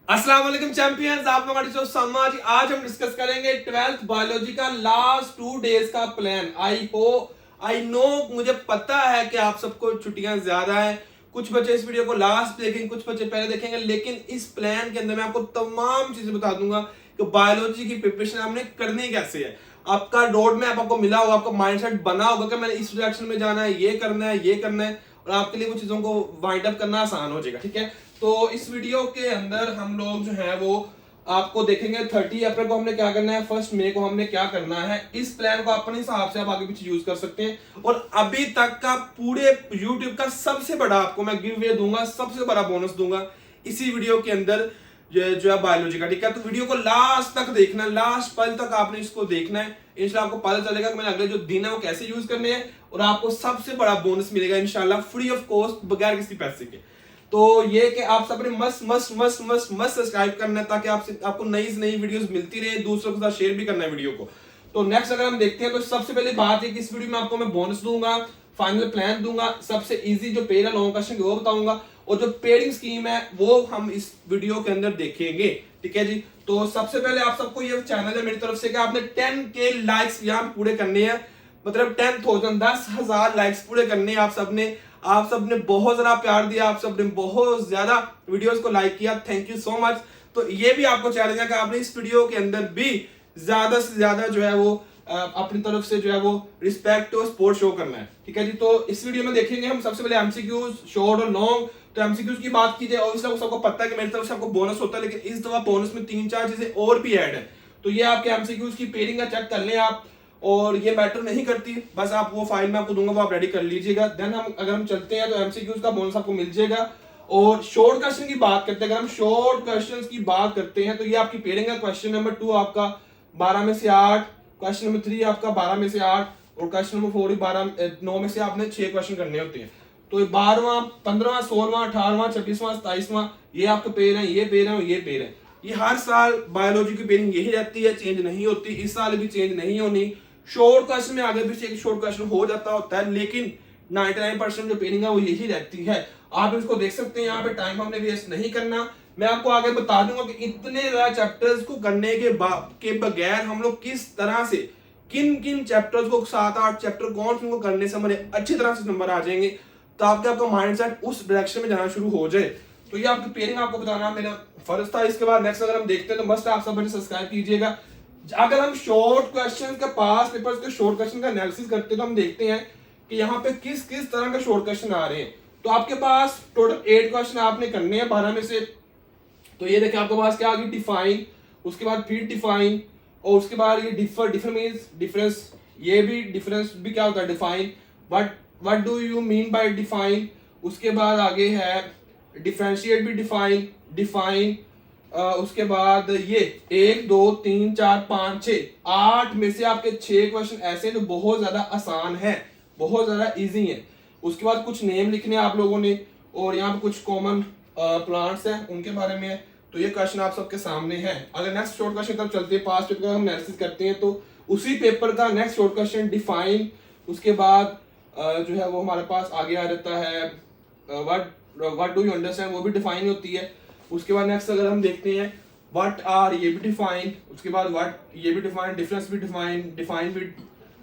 अस्सलाम वालेकुम चैंपियंस, आप लोगों का सम्मा जी। आज हम डिस्कस करेंगे 12th बायोलॉजी का लास्ट 2 डेज का प्लान। आई नो, मुझे पता है कि आप सबको छुट्टियां ज्यादा हैं। कुछ बच्चे इस वीडियो को लास्ट देखेंगे, कुछ बच्चे पहले देखेंगे, लेकिन इस प्लान के अंदर मैं आपको तमाम चीजें बता दूंगा कि बायोलॉजी की प्रिपरेशन हमने करनी कैसे है। आपका रोड मैप आपको मिला होगा, आपका माइंडसेट बना होगा कि मैंने इस डायरेक्शन में जाना है, ये करना है, ये करना है, और आपके लिए वो चीजों को वाइंड अप करना आसान हो जाएगा। ठीक है, तो इस वीडियो के अंदर हम लोग जो है वो आपको देखेंगे 30 अप्रैल को हमने क्या करना है, 1 मई को हमने क्या करना है। इस प्लान को अपने हिसाब से आप आगे पीछे यूज कर सकते हैं। और अभी तक का पूरे YouTube का सबसे बड़ा आपको मैं गिव अवे दूंगा, सबसे बड़ा बोनस दूंगा इसी वीडियो के अंदर जो है बायोलॉजी का। ठीक है, तो वीडियो को लास्ट तक देखना, लास्ट पल तक आपने इसको देखना है। इंशाल्लाह आपको पता चलेगा कि मैंने अगले जो दिन है वो कैसे यूज करने हैं, और आपको सबसे बड़ा बोनस मिलेगा इंशाल्लाह फ्री ऑफ कॉस्ट, बगैर किसी पैसे के। तो ये कि आप सबने मस्त मस्त मस्त मस्त मस्त सब्सक्राइब करना है, ताकि आपको नई से नई वीडियोस मिलती रहे, दूसरों के साथ शेयर भी करना है वीडियो को। तो नेक्स्ट अगर हम देखते हैं, तो सबसे पहले बात है कि इस वीडियो में आपको मैं बोनस दूंगा, फाइनल प्लान दूंगा, सबसे इजी जो पेड है लॉन्ग क्वेश्चन वो बताऊंगा, और जो पेडिंग स्कीम है वो हम इस वीडियो के अंदर देखेंगे। ठीक है जी, तो सबसे पहले आप सबको ये चैनल है मेरी तरफ से कि आपने 10K लाइक्स यहाँ पूरे करने हैं, मतलब 10,000 10,000 लाइक्स पूरे करने हैं आप सबने बहुत ज्यादा प्यार दिया, आप सबने बहुत ज्यादा वीडियोस को लाइक किया, थैंक यू सो मच। तो ये भी आपको चैलेंज है कि आपने इस वीडियो के अंदर भी ज्यादा से ज्यादा जो है वो अपनी तरफ से जो है वो रिस्पेक्ट और सपोर्ट शो करना है। ठीक है जी, तो इस वीडियो में देखेंगे हम सबसे पहले एमसीक्यूज शॉर्ट और लॉन्ग। तो एमसीक्यूज की बात की जाए, ऑब्वियसली सबको पता है कि मेरी तरफ से आपको बोनस होता है, लेकिन इस दफा बोनस में 3-4 चीजें और भी ऐड है। तो ये आपके एमसीक्यूज की पेयरिंग का चेक कर लें आप, और ये मैटर नहीं करती, बस आप वो फाइल में आपको दूंगा, वो आप रेडी कर लीजिएगा। देन अगर हम चलते हैं तो एमसीक्यूज का बोनस आपको मिल जाएगा। और शॉर्ट क्वेश्चन की बात करते हैं, अगर हम शॉर्ट क्वेश्चन की बात करते हैं, तो ये आपकी पेयरिंग का क्वेश्चन नंबर 2 आपका 12 में से 8, क्वेश्चन नंबर 3 आपका 12 में से 8, और क्वेश्चन नंबर 4 9 में से आपने 6 क्वेश्चन करने होते हैं। तो 12वां 15वां 16वां 18वां 26वां 27वां ये आपके पेयर हैं, ये पेयर हैं, ये पेयर हैं। ये हर साल बायोलॉजी की पेयरिंग यही रहती है, चेंज नहीं होती, इस साल भी चेंज नहीं होनी। शॉर्ट क्वेश्चन में आगे पीछे एक शॉर्ट क्वेश्चन हो जाता होता है, लेकिन 99% जो पेयरिंग है वो यही रहती है। आप इसको देख सकते हैं, यहाँ पे टाइम हमने वेस्ट नहीं करना। मैं आपको आगे बता दूंगा कि इतने ज्यादा चैप्टर्स को करने के बगैर हम लोग किस तरह से किन किन चैप्टर्स को 7-8 चैप्टर कौन से करने से हमारे अच्छी तरह से नंबर आ जाएंगे, तो आपका माइंडसेट उस डायरेक्शन में जाना शुरू हो जाए। तो ये आपकी पेयरिंग आपको बताना मेरा फर्ज था। इसके बाद नेक्स्ट अगर हम देखते हैं, तो मस्ट आप सब सब्सक्राइब कीजिएगा। अगर हम शॉर्ट क्वेश्चन का पास पेपर्स के शॉर्ट क्वेश्चन का एनालिसिस करते हैं, तो हम देखते हैं कि यहाँ पे किस किस तरह के शॉर्ट क्वेश्चन आ रहे हैं। तो आपके पास टोटल 8 क्वेश्चन आपने करने हैं 12 में से। तो ये देखिए आपके पास क्या आ गई, डिफाइन, उसके बाद फिर डिफाइन, और उसके बाद ये डिफर मींस डिफरेंस, ये भी डिफरेंस भी क्या होता है, define, what do you mean by define. उसके बाद आगे है डिफरेंशिएट भी डिफाइन, उसके बाद ये 1 2 3 4 5 6 8 में से आपके 6 क्वेश्चन ऐसे जो बहुत ज्यादा आसान है, बहुत ज्यादा इजी है। उसके बाद कुछ नेम लिखने हैं आप लोगों ने, और यहाँ पे कुछ कॉमन प्लांट्स हैं उनके बारे में है। तो ये क्वेश्चन आप सबके सामने है। अगर नेक्स्ट शॉर्ट क्वेश्चन तब चलते हैं, पास्ट पेपर का हम एनालिसिस करते हैं, तो उसी पेपर का नेक्स्ट शॉर्ट क्वेश्चन डिफाइन, उसके बाद जो है वो हमारे पास आगे आ जाता है व्हाट डू यू अंडरस्टैंड, वो भी डिफाइन होती है। उसके बाद नेक्स्ट अगर हम देखते हैं व्हाट आर, ये भी डिफाइन, उसके बाद व्हाट, ये भी डिफाइन, डिफरेंस भी डिफाइन भी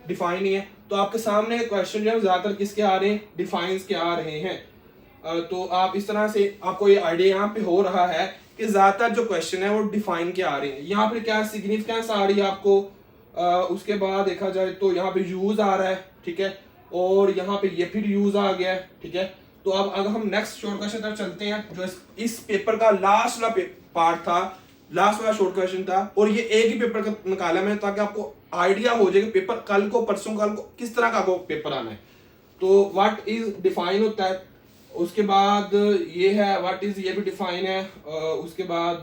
डिफाइन ही है। तो आपके सामने क्वेश्चन जो है ज्यादातर किसके आ रहे हैं, डिफाइंस के आ रहे हैं। तो आप इस तरह से आपको ये आइडिया यहाँ पे हो रहा है कि ज्यादातर जो क्वेश्चन है वो डिफाइन के आ रहे हैं। यहाँ पे क्या सिग्निफिकेंस आ रही है आपको, उसके बाद देखा जाए तो यहाँ पे यूज आ रहा है, ठीक है, और यहाँ पे ये फिर यूज आ गया है, ठीक है। तो अब अगर हम नेक्स्ट शॉर्ट क्वेश्चन तरफ चलते हैं, जो इस पेपर का लास्ट वाला पार्ट था, लास्ट वाला शॉर्ट क्वेश्चन था, और ये एक ही पेपर का निकाला मैंने, ताकि आपको आइडिया हो जाए कि पेपर कल को परसों कल को किस तरह का आपको पेपर आना है। तो व्हाट इज डिफाइन होता है, उसके बाद ये है व्हाट इज, ये भी डिफाइन है। उसके बाद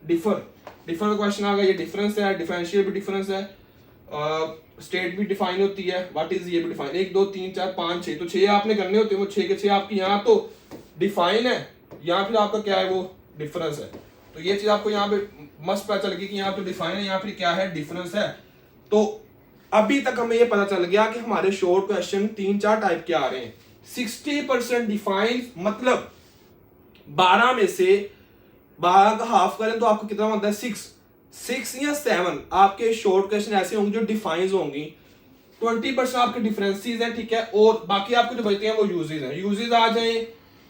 डिफर का क्वेश्चन आ गया, ये डिफरेंस है, डिफरेंशियल भी डिफरेंस है, स्टेट भी डिफाइन होती है, व्हाट इज, ये भी डिफाइन। 1 2 3 4 5 6, तो 6 आपने करने होते हैं, वो 6 के 6 आपकी यहाँ तो डिफाइन है, यहाँ फिर आपका क्या है वो डिफरेंस है। तो ये चीज आपको यहाँ पे मस्त पता चल गई कि यहाँ तो डिफाइन है, यहाँ फिर क्या है, डिफरेंस है। तो अभी तक हमें ये पता चल गया कि हमारे शॉर्ट क्वेश्चन 3-4 टाइप के आ रहे हैं। 60% डिफाइन, मतलब 12 में से 12 का हाफ करें तो आपको कितना बनता है 6 या 7 आपके शॉर्ट क्वेश्चन ऐसे होंगे जो डिफाइंस होंगी। 20% आपके डिफरेंसेस हैं, ठीक है, और बाकी आपको जो बचते हैं वो यूजेस हैं। यूजेस आ जाए,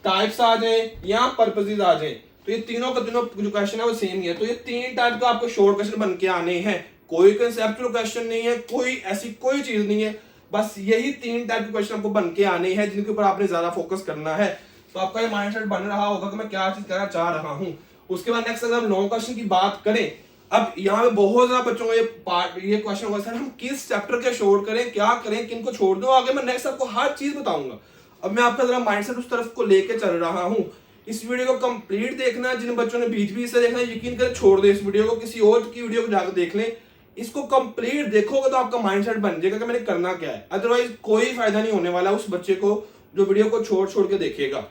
टाइप्स आ जाए या पर्पसेस आ जाए, तो ये तीनों का तीनों जो क्वेश्चन है वो सेम ही है। तो ये 3 टाइप का आपको शॉर्ट क्वेश्चन बन के आने हैं। कोई कंसेप्चुअल क्वेश्चन नहीं है, कोई ऐसी कोई चीज नहीं है, बस यही 3 टाइप के क्वेश्चन आपको बन के आने हैं जिनके ऊपर आपने ज्यादा फोकस करना है। तो आपका ये माइंडसेट बन रहा होगा कि मैं क्या चीज करना चाह रहा हूं। उसके बाद नेक्स्ट अगर हम लॉन्ग क्वेश्चन की बात करें, अब यहाँ पे बहुत ज्यादा बच्चों का ये क्वेश्चन होगा, सर हम किस चैप्टर के छोड़ करें, क्या करें, किन को छोड़ दो, आगे मैं नेक्स्ट आपको हर चीज बताऊंगा। अब मैं आपका जरा माइंडसेट उस तरफ को लेके चल रहा हूँ। इस वीडियो को कंप्लीट देखना, जिन बच्चों ने बीच बीच से देखना यकीन करें छोड़ दे इस वीडियो को, किसी और की वीडियो को जाकर देख लें। इसको कंप्लीट देखोगे तो आपका माइंडसेट बन जाएगा कि मैंने करना क्या है, अदरवाइज कोई फायदा नहीं होने वाला उस बच्चे को जो वीडियो को छोड़ छोड़ के देखेगा।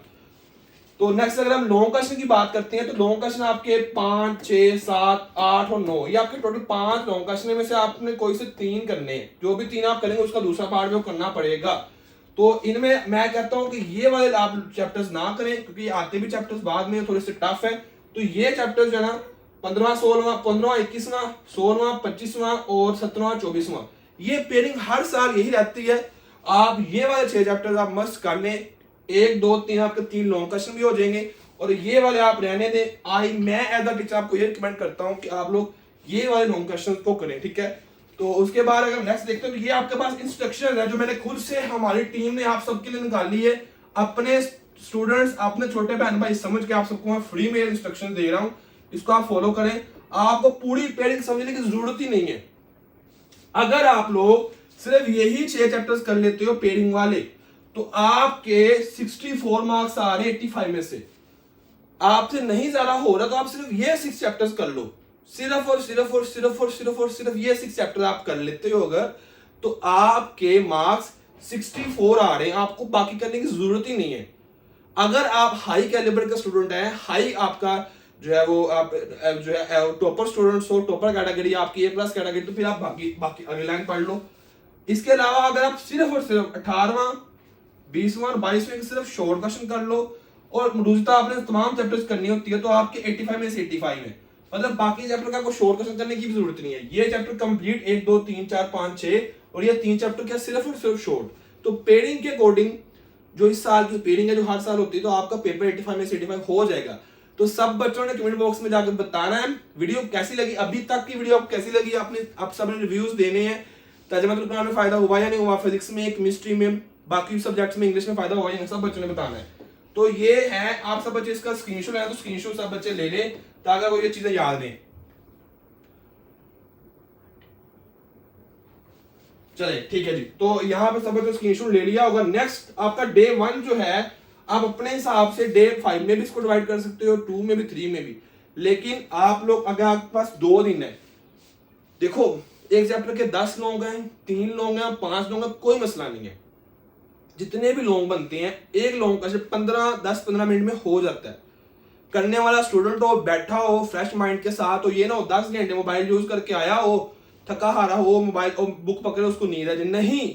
तो नेक्स्ट अगर हम लॉन्ग क्वेश्चन की बात करते हैं तो लॉन्ग क्वेश्चन आपके 5, 6, 7, 8 और 9, ये आपके टोटल 5 लॉन्ग क्वेश्चन में से आपने कोई से 3 करने हैं। जो भी 3 आप करेंगे उसका दूसरा पार्ट में करना पड़ेगा। तो इनमें मैं कहता हूं कि ये वाले आप चैप्टर्स ना करें, क्योंकि आते भी चैप्टर्स बाद में थोड़े से टफ है। तो ये चैप्टर्स जो है ना 15, 16, 15, 21वां, 16वां, 25वां और 17वां, 24वां, ये पेयरिंग हर साल यही रहती है। आप ये वाले 6 चैप्टर्स आप मस्ट कर लें। 1, 2, 3 आपके 3 लॉन्ग क्वेश्चन भी हो जाएंगे और ये वाले आप रहने दें। मैं एज अ टीचर आपको ये रिकमेंड करता हूं कि आप लोग ये वाले लॉन्ग क्वेश्चन को करें, ठीक है। तो उसके बाद अगर नेक्स्ट देखते हैं तो ये आपके पास इंस्ट्रक्शन है जो मैंने खुद से हमारी टीम ने आप सबके लिए निकाली है। अपने स्टूडेंट्स, अपने छोटे बहन भाई समझ के आप सबको मैं फ्री में इंस्ट्रक्शन दे रहा हूं, इसको आप फॉलो करें। आपको पूरी पेयरिंग समझने की जरूरत ही नहीं है। अगर आप लोग सिर्फ यही 6 चैप्टर्स कर लेते हो पेयरिंग वाले, तो आपके 64 मार्क्स आ रहे हैं 85 में से। आपसे नहीं ज्यादा हो रहा तो आप सिर्फ ये 6 चैप्टर्स कर लो, सिर्फ और सिर्फ और सिर्फ और सिर्फ और सिर्फ ये 6 चैप्टर आप कर लेते हो अगर, तो आपके मार्क्स 64 आ रहे हैं, आपको बाकी करने की जरूरत ही नहीं है। अगर आप हाई कैलिबर का स्टूडेंट है, हाई आपका जो है वो आप जो है टॉपर स्टूडेंट्स हो, टॉपर कैटेगरी आपकी A+ कैटेगरी, तो फिर आप बाकी अगली लाइन पढ़ लो। इसके अलावा अगर आप सिर्फ और सिर्फ 18वां, 20वां और 22वें सिर्फ शॉर्ट क्वेश्चन कर लो और दूसरा आपने तमाम चैप्टर्स करनी होती है, तो आपके 85 में से 85 है। मतलब बाकी चैप्टर का कोई शॉर्ट क्वेश्चन करने की भी जरूरत नहीं है। ये चैप्टर कंप्लीट 1, 2, 3, 4, 5, 6 और ये 3 चैप्टर क्या सिर्फ और सिर्फ शॉर्ट। तो पेयरिंग के अकॉर्डिंग जो इस साल की पेयरिंग है जो हर साल होती है, तो आपका पेपर 85 में से 85 हो जाएगा। तो सब बच्चों ने कमेंट बॉक्स में जाकर बताना है वीडियो कैसी लगी, अभी तक की वीडियो आपको कैसी लगी। आप सब ने रिव्यूज देने हैं, तर्जुमा तुर्जुमा में फायदा हुआ या नहीं हुआ, फिजिक्स में, केमिस्ट्री में, बाकी सब्जेक्ट्स में, इंग्लिश में फायदा हुआ या नहीं, सब बच्चों ने बताना है। तो ये है, आप सब बच्चे इसका स्क्रीनशॉट है तो स्क्रीनशॉट सब बच्चे ले लें ताकि वो ये चीजें याद रहें। चले ठीक है जी, तो यहाँ पे सब बच्चों स्क्रीनशॉट ले लिया होगा। नेक्स्ट आपका डे 1 जो है, आप अपने हिसाब से डे 5 में भी इसको डिवाइड कर सकते हो, 2 में भी, 3 में भी। लेकिन आप लोग अगर आपके पास 2 दिन है, देखो एक चैप्टर के 10 लोग हैं, 3 लोग हैं, 5 लोग हैं, कोई मसला नहीं है। जितने भी लॉन्ग बनते हैं, एक लॉन्ग का 10-15 मिनट में हो जाता है। करने वाला स्टूडेंट हो, बैठा हो फ्रेश माइंड के साथ हो, ये ना हो 10 घंटे मोबाइल यूज करके आया हो, थका हारा हो, मोबाइल और बुक पकड़े उसको नींद आ जाए। नहीं,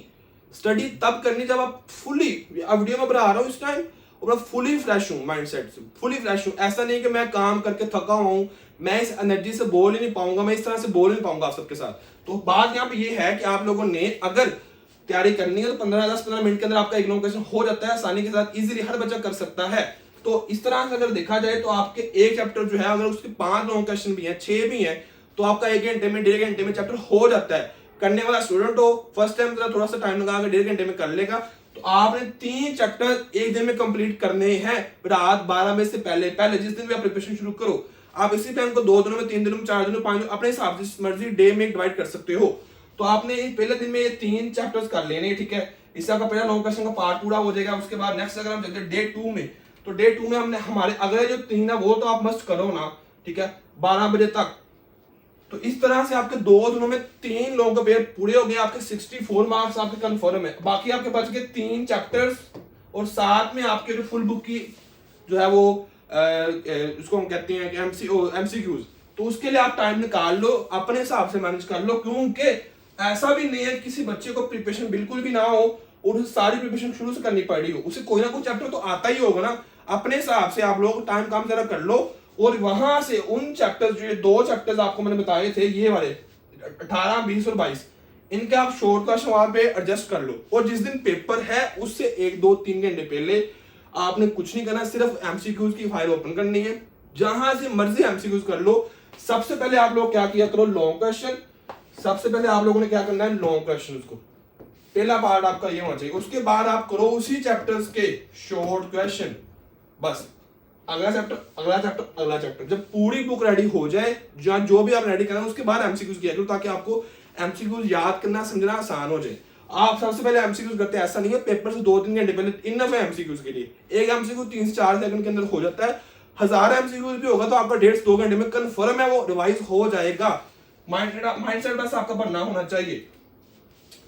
स्टडी तब करनी जब आप फुली, वीडियो में बना रहा हूँ इस टाइम और मैं फुली फ्रेश हूँ, माइंडसेट से फुली फ्रेश हूँ। ऐसा नहीं कि मैं काम करके थका हुआ हूँ, मैं इस एनर्जी से बोल ही नहीं पाऊंगा, मैं इस तरह से बोल नहीं पाऊंगा आप सबके साथ। तो बात यहाँ पे ये है कि आप लोगों ने अगर तैयारी करनी है तो 10-15 मिनट के अंदर आपका एक लॉन्ग क्वेश्चन हो जाता है आसानी के साथ, इजीली हर बच्चा कर सकता है। तो इस तरह से अगर देखा जाए तो आपके एक चैप्टर जो है, अगर उसके 5 लॉन्ग क्वेश्चन भी हैं, 6 भी हैं, तो आपका 1 घंटे में, 1.5 घंटे में चैप्टर हो जाता है। करने वाला स्टूडेंट हो, फर्स्ट टाइम थोड़ा सा टाइम लगा के 1.5 घंटे में कर लेगा, तो आपने 3 चैप्टर एक दिन में कंप्लीट करने हैं। रात 12 बजे से पहले जिस दिन भी आप प्रिपरेशन शुरू करो, आप इसी टाइम को 2 दिनों में, 3 दिनों में, 4 दिनों में, 5 दिनों अपने हिसाब से मर्जी डे में डिवाइड कर सकते हो। तो आपने पहले दिन में ये 3 चैप्टर्स कर लेने, ठीक है। इससे आपका पहला लॉन्ग क्वेश्चन का पार्ट पूरा हो जाएगा। उसके बाद नेक्स्ट अगर हम चलते हैं डे 2 में, तो डे 2 में हमने हमारे अगले जो 3 है वो तो आप मस्ट करो ना, ठीक है, 12 बजे तक। तो इस तरह से आपके 2 दिनों में 3 लॉन्ग पेपर पूरे हो गए, आपके 64 मार्क्स आपके कंफर्म है। बाकी आपके बच गए 3 चैप्टर्स और साथ में आपके जो फुल बुक की जो है वो उसको हम कहते हैं कि MCQs, तो उसके लिए आप टाइम निकाल लो, अपने हिसाब से मैनेज कर लो। क्योंकि ऐसा भी नहीं है किसी बच्चे को प्रिपरेशन बिल्कुल भी ना हो और उसे सारी प्रिपरेशन शुरू से करनी पड़ रही हो, उसे कोई ना कोई चैप्टर तो आता ही होगा ना। अपने हिसाब से आप लोग टाइम काम जरा कर लो और वहां से उन चैप्टर्स, जो 2 चैप्टर्स आपको मैंने बताए थे, ये वाले 18, 20 और 22, इनके आप शॉर्ट क्वेश्चन वहां पे एडजस्ट कर लो। और जिस दिन पेपर है उससे 1, 2, 3 घंटे पहले आपने कुछ नहीं करना, सिर्फ एमसीक्यूज की फाइल ओपन करनी है, जहां से मर्जी एमसीक्यूज कर लो। सबसे पहले आप लोग क्या किया करो, लॉन्ग क्वेश्चन। सबसे पहले आप लोगों ने क्या करना है, लॉन्ग क्वेश्चन को, पहला पार्ट आपका ये होना चाहिए। उसके बाद आप करो उसी चैप्टर्स के शॉर्ट क्वेश्चन, बस अगला चैप्टर, अगला चैप्टर, अगला चैप्टर। जब पूरी बुक रेडी हो जाए, जहां जो भी आप रेडी कर रहे हैं, उसके बाद एमसीक्यूज किया करो, ताकि आपको एमसीक्यूज याद करना समझना आसान हो जाए। आप सबसे पहले एमसीक्यूज करते हैं, ऐसा नहीं है, पेपर से 2-3 घंटे पहले इनफ है एमसीक्यूज के लिए। एक एमसीक्यू 3 से 4 सेकंड के अंदर हो जाता है। 1000 एमसीक्यूज भी होगा तो आपका 1.5 से 2 घंटे में कंफर्म है वो रिवाइज हो जाएगा। माइंडसेट बस आपका बनना होना चाहिए।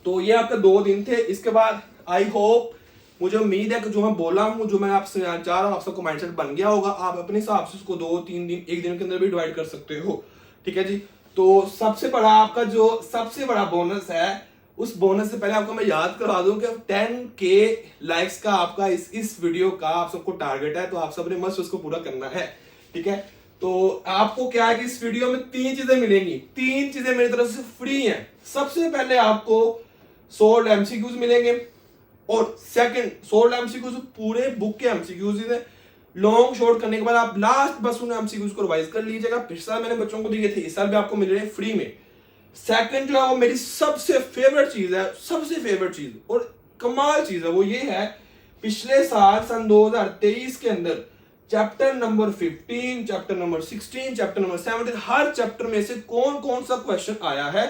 तो ये आपके 2 दिन थे। इसके बाद आई होप, मुझे उम्मीद है कि जो मैं बोला हूँ, जो मैं आपसे चाह रहा हूँ, आप सबको माइंडसेट बन गया होगा। आप अपने हिसाब से उसको 2-3 दिन, 1 दिन के अंदर भी डिवाइड कर सकते हो, ठीक है जी। तो सबसे बड़ा आपका जो सबसे बड़ा बोनस है, उस बोनस से पहले आपको मैं याद करवा दूं कि 10K लाइक्स का आपका इस वीडियो का आप सबको टारगेट है। तो आप सबने मस्त उसको पूरा करना है, ठीक है। तो आपको क्या है कि इस वीडियो में 3 चीजें मिलेंगी। 3 चीजें मेरी तरफ से फ्री हैं। सबसे पहले आपको सोल्ड एमसीक्यूज मिलेंगे, और सेकंड सोल्ड एमसीक्यूज पूरे बुक के एमसीक्यूज ही थे। लॉन्ग शॉर्ट करने के बाद आप लास्ट बस उन एमसीक्यूज को रिवाइज कर लीजिएगा। पिछले साल मैंने बच्चों को दिए थे, इस साल भी आपको मिल रहे हैं फ्री में। सेकंड जो है वो मेरी सबसे फेवरेट चीज है, सबसे फेवरेट चीज और कमाल चीज है, वो ये है, पिछले साल सन 2023 के अंदर chapter number 15, chapter number 16, chapter number 17, हर चैप्टर में से कौन कौन सा क्वेश्चन आया है,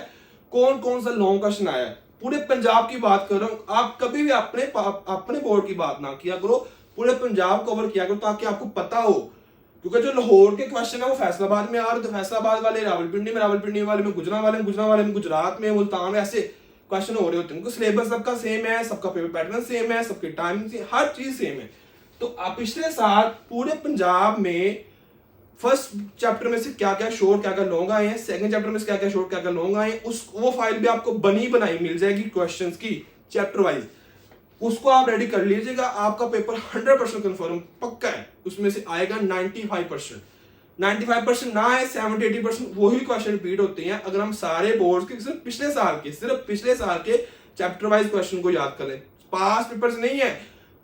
कौन कौन सा लॉन्ग क्वेश्चन आया है। पूरे पंजाब की बात कर रहा हूं। आप कभी भी अपने बोर्ड की बात ना किया करो, पूरे पंजाब कवर किया करो, ताकि आपको पता हो। क्योंकि जो लाहौर के क्वेश्चन है वो फैसलाबाद में आ रहे, तो फैसलाबाद वाले रावलपिंडी में, रावलपिंडी वाले में गुजरात वाले में गुजरात में, मुल्तान में, ऐसे क्वेश्चन हो रहे होते हैं। उनको सिलेबस सबका सेम है, सबका पेपर पैटर्न सेम है, सबके टाइमिंग से हर चीज सेम है। तो पिछले साल पूरे पंजाब में फर्स्ट चैप्टर में से क्या क्या शॉर्ट, क्या क्या लॉन्ग आए हैं, सेकंड चैप्टर में से क्या क्या शॉर्ट, क्या क्या लॉन्ग आए हैं, वो फाइल भी आपको बनी बनाई मिल जाएगी क्वेश्चंस की चैप्टर वाइज। उसको आप रेडी कर लीजिएगा। आपका पेपर 100% कंफर्म पक्का है, उसमें से आएगा 95%। 95% ना है, 70-80% वही क्वेश्चन रिपीट होते हैं। अगर हम सारे बोर्ड के सिर्फ पिछले साल के चैप्टर वाइज क्वेश्चन को याद करें। पास पेपर्स नहीं है,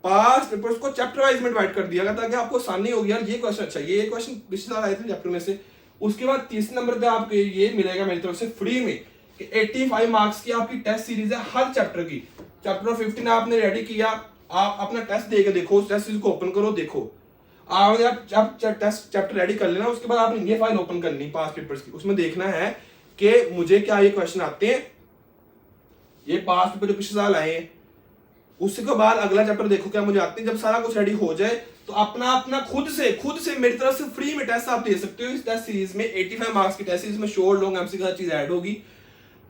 पास पेपर्स को चैप्टर वाइज में डिवाइड कर दिया गया, ताकि आपको आसानी होगी, यार ये क्वेश्चन अच्छा, ये क्वेश्चन पिछले साल आए थे चैप्टर में से। उसके बाद 30 नंबर पे आपको ये मिलेगा मेरी तरफ से फ्री में कि 85 मार्क्स की आपकी टेस्ट सीरीज है हर चैप्टर की। चैप्टर 15 आपने रेडी किया, आप अपना टेस्ट दे के देखो, उस टेस्ट सीरीज को ओपन करो, देखो आप टेस्ट चैप्टर रेडी कर लेना। उसके बाद आपने ये फाइल ओपन करनी पास पेपर्स की, उसमें देखना है कि मुझे क्या ये क्वेश्चन आते हैं, ये पास पेपर जो पिछले साल आए हैं। उसके बाद अगला चैप्टर देखो क्या मुझे आते हैं। जब सारा कुछ रेडी हो जाए तो अपना खुद से मेरी तरफ से फ्री में टेस्ट आप दे सकते हो। इस टेस्ट सीरीज में 85 मार्क्स की टेस्ट सीरीज में शॉर्ट, लॉन्ग, एमसीक्यू हर चीज ऐड होगी।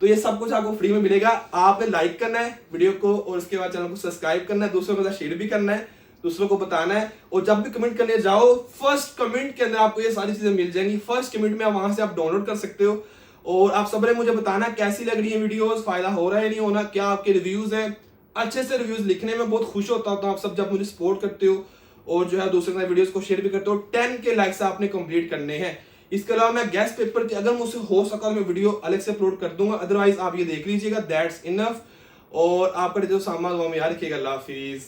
तो ये सब कुछ आपको फ्री में मिलेगा। आपने लाइक करना है वीडियो को, और उसके बाद चैनल को सब्सक्राइब करना है, दूसरों के साथ शेयर भी करना है, दूसरों को बताना है। और जब भी कमेंट करने जाओ, फर्स्ट कमेंट के अंदर आपको ये सारी चीजें मिल जाएंगी। फर्स्ट कमेंट में वहां से आप डाउनलोड कर सकते हो। और आप सबने मुझे बताना कैसी लग रही है वीडियोस, फायदा हो रहा है नहीं होना, क्या आपके रिव्यूज हैं। अच्छे से रिव्यूज लिखने में बहुत खुश होता हूं आप सब जब मुझे सपोर्ट करते हो, और जो है दूसरे के साथ वीडियोस को शेयर भी करते हो। 10K लाइक्स आपने कंप्लीट करने हैं। इसके अलावा मैं गेस्ट पेपर की अगर मुझसे हो सका तो मैं वीडियो अलग से अपलोड कर दूंगा, अदरवाइज आप ये देख लीजिएगा, दैट्स इनफ। और आपका जो सामान वो में याद रखिएगा। अल्लाह हाफिज।